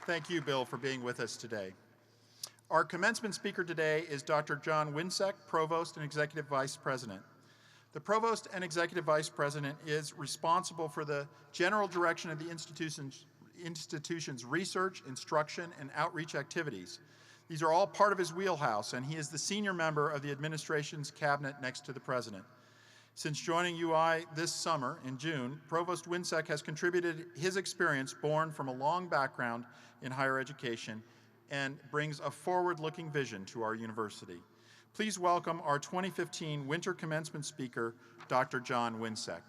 Thank you, Bill, for being with us today. Our commencement speaker today is Dr. John Wiencek, Provost and Executive Vice President. The Provost and Executive Vice President is responsible for the general direction of the institution's research, instruction, and outreach activities. These are all part of his wheelhouse, and he is the senior member of the administration's cabinet next to the President. Since joining UI this summer in June, Provost Wiencek has contributed his experience born from a long background in higher education and brings a forward-looking vision to our university. Please welcome our 2015 Winter Commencement speaker, Dr. John Wiencek.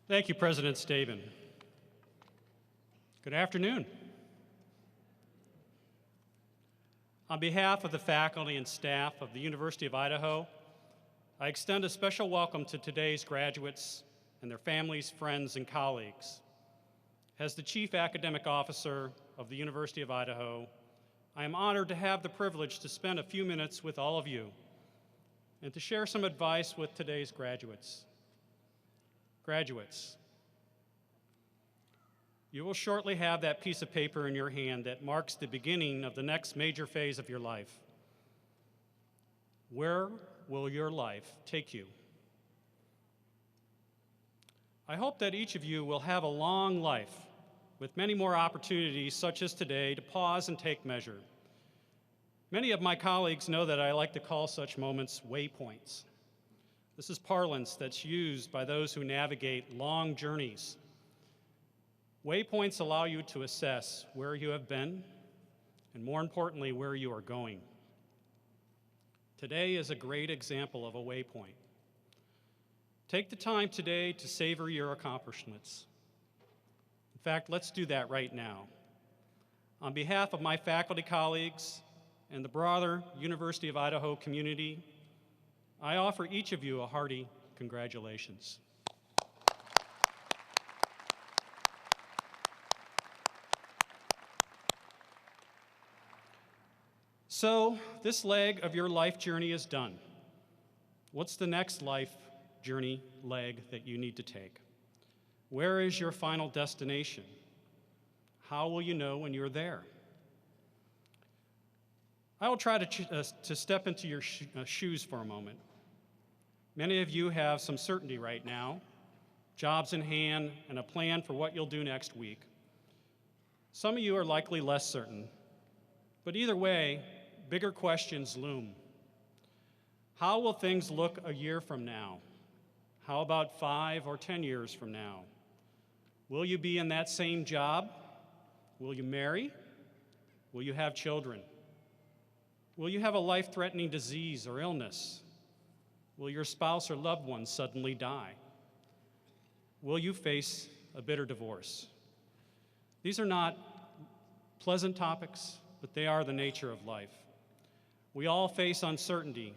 Thank you, President Staben. Good afternoon. On behalf of the faculty and staff of the University of Idaho, I extend a special welcome to today's graduates and their families, friends, and colleagues. As the Chief Academic Officer of the University of Idaho, I am honored to have the privilege to spend a few minutes with all of you and to share some advice with today's graduates. Graduates, you will shortly have that piece of paper in your hand that marks the beginning of the next major phase of your life. Where will your life take you? I hope that each of you will have a long life with many more opportunities such as today to pause and take measure. Many of my colleagues know that I like to call such moments waypoints. This is parlance that's used by those who navigate long journeys. Waypoints allow you to assess where you have been and, more importantly, where you are going. Today is a great example of a waypoint. Take the time today to savor your accomplishments. In fact, let's do that right now. On behalf of my faculty colleagues and the broader University of Idaho community, I offer each of you a hearty congratulations. So, this leg of your life journey is done. What's the next life journey leg that you need to take? Where is your final destination? How will you know when you're there? I will try to step into your shoes for a moment. Many of you have some certainty right now, jobs in hand, and a plan for what you'll do next week. Some of you are likely less certain, but either way, bigger questions loom. How will things look a year from now? How about 5 or 10 years from now? Will you be in that same job? Will you marry? Will you have children? Will you have a life-threatening disease or illness? Will your spouse or loved one suddenly die? Will you face a bitter divorce? These are not pleasant topics, but they are the nature of life. We all face uncertainty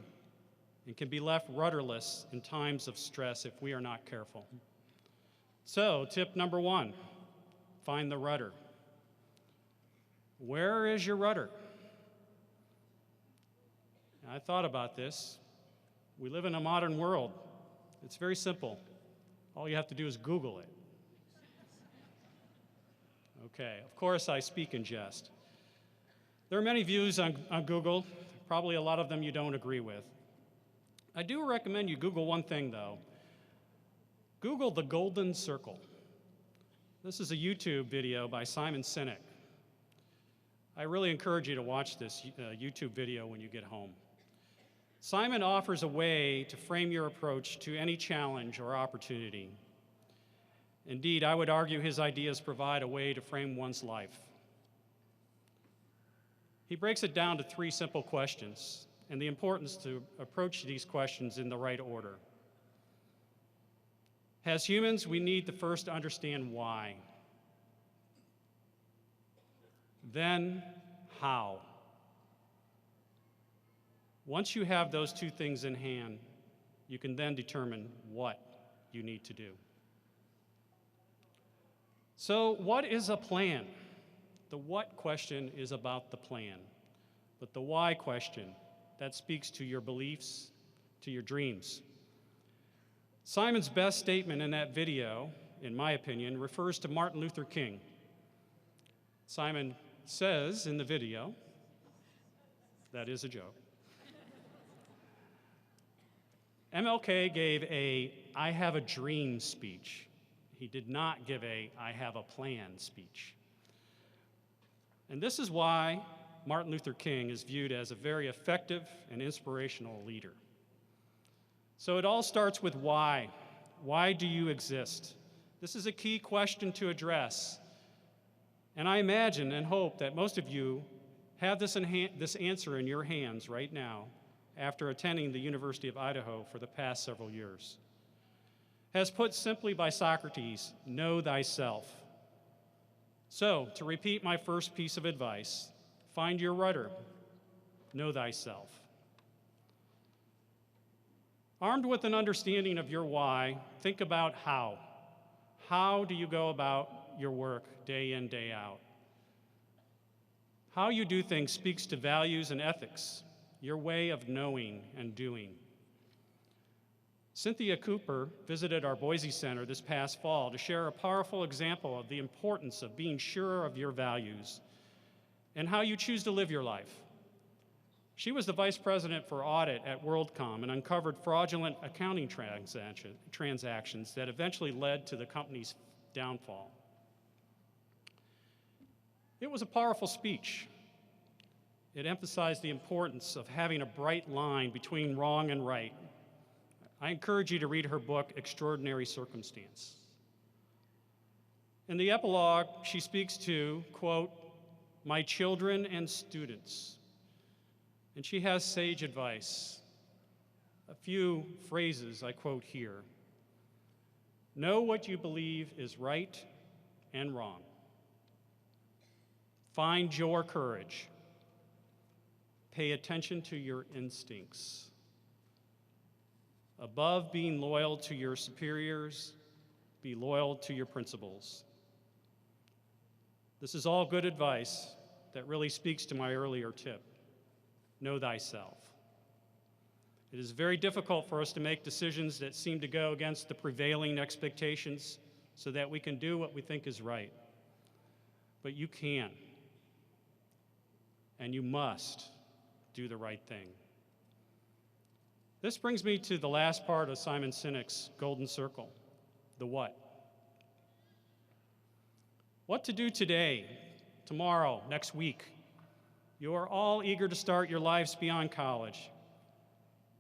and can be left rudderless in times of stress if we are not careful. So, tip number 1, find the rudder. Where is your rudder? I thought about this. We live in a modern world. It's very simple. All you have to do is Google it. Okay, of course I speak in jest. There are many views on Google. Probably a lot of them you don't agree with. I do recommend you Google one thing, though. Google the golden circle. This is a YouTube video by Simon Sinek. I really encourage you to watch this YouTube video when you get home. Simon offers a way to frame your approach to any challenge or opportunity. Indeed, I would argue his ideas provide a way to frame one's life. He breaks it down to 3 simple questions and the importance to approach these questions in the right order. As humans, we need to first understand why. Then, how. Once you have those 2 things in hand, you can then determine what you need to do. So, what is a plan? The what question is about the plan, but the why question, that speaks to your beliefs, to your dreams. Simon's best statement in that video, in my opinion, refers to Martin Luther King. Simon says in the video, that is a joke, MLK gave a "I have a dream" speech. He did not give a "I have a plan" speech. And this is why Martin Luther King is viewed as a very effective and inspirational leader. So it all starts with why. Why do you exist? This is a key question to address. And I imagine and hope that most of you have this answer in your hands right now after attending the University of Idaho for the past several years. As put simply by Socrates, know thyself. So, to repeat my first piece of advice, find your rudder, know thyself. Armed with an understanding of your why, think about how. How do you go about your work day in, day out? How you do things speaks to values and ethics, your way of knowing and doing. Cynthia Cooper visited our Boise Center this past fall to share a powerful example of the importance of being sure of your values and how you choose to live your life. She was the vice president for audit at WorldCom and uncovered fraudulent accounting transactions that eventually led to the company's downfall. It was a powerful speech. It emphasized the importance of having a bright line between wrong and right. I encourage you to read her book, Extraordinary Circumstance. In the epilogue, she speaks to, quote, my children and students. And she has sage advice. A few phrases I quote here. Know what you believe is right and wrong. Find your courage. Pay attention to your instincts. Above being loyal to your superiors, be loyal to your principles. This is all good advice that really speaks to my earlier tip. Know thyself. It is very difficult for us to make decisions that seem to go against the prevailing expectations so that we can do what we think is right. But you can, and you must do the right thing. This brings me to the last part of Simon Sinek's Golden Circle, the what. What to do today, tomorrow, next week. You are all eager to start your lives beyond college,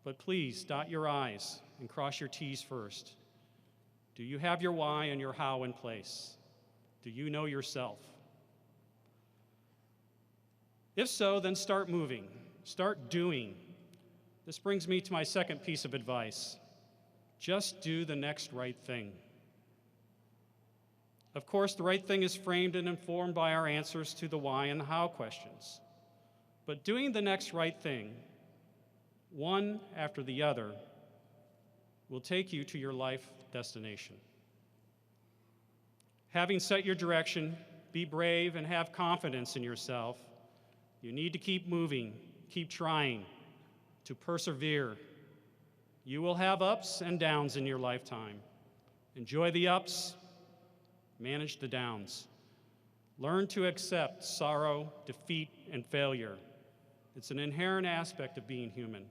but please dot your I's and cross your T's first. Do you have your why and your how in place? Do you know yourself? If so, then start moving, start doing. This brings me to my second piece of advice. Just do the next right thing. Of course, the right thing is framed and informed by our answers to the why and the how questions. But doing the next right thing, one after the other, will take you to your life destination. Having set your direction, be brave and have confidence in yourself. You need to keep moving, keep trying, to persevere. You will have ups and downs in your lifetime. Enjoy the ups, manage the downs. Learn to accept sorrow, defeat, and failure. It's an inherent aspect of being human.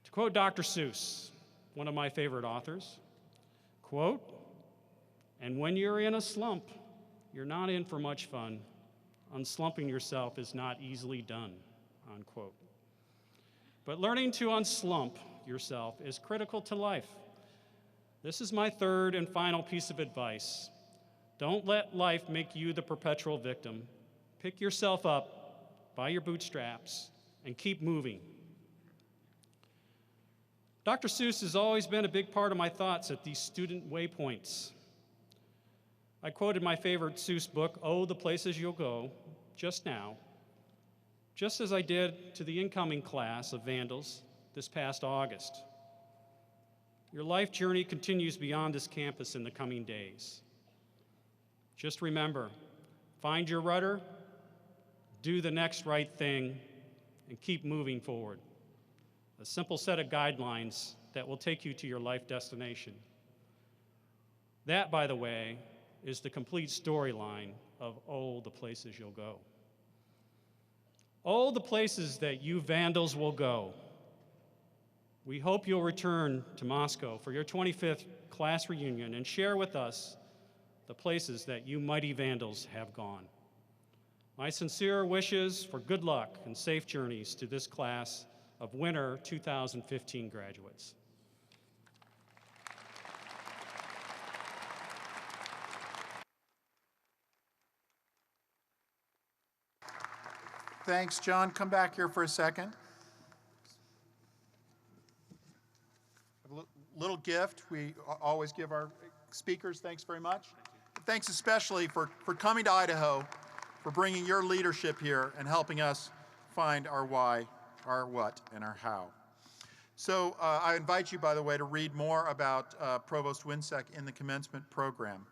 To quote Dr. Seuss, one of my favorite authors, quote, and when you're in a slump, you're not in for much fun. Unslumping yourself is not easily done, unquote. But learning to unslump yourself is critical to life. This is my third and final piece of advice. Don't let life make you the perpetual victim. Pick yourself up by your bootstraps and keep moving. Dr. Seuss has always been a big part of my thoughts at these student waypoints. I quoted my favorite Seuss book, Oh, the Places You'll Go, just now, just as I did to the incoming class of Vandals this past August. Your life journey continues beyond this campus in the coming days. Just remember, find your rudder, do the next right thing, and keep moving forward. a simple set of guidelines that will take you to your life destination. That, by the way, is the complete storyline of Oh, the Places You'll Go. Oh, the places that you vandals will go. We hope you'll return to Moscow for your 25th class reunion and share with us the places that you mighty vandals have gone. My sincere wishes for good luck and safe journeys to this class of winter 2015 graduates. Thanks, John. Come back here for a second. A little gift we always give our speakers. Thanks very much. Thanks especially for coming to Idaho, for bringing your leadership here and helping us find our why, our what, and our how. So I invite you, by the way, to read more about Provost Wiencek in the commencement program.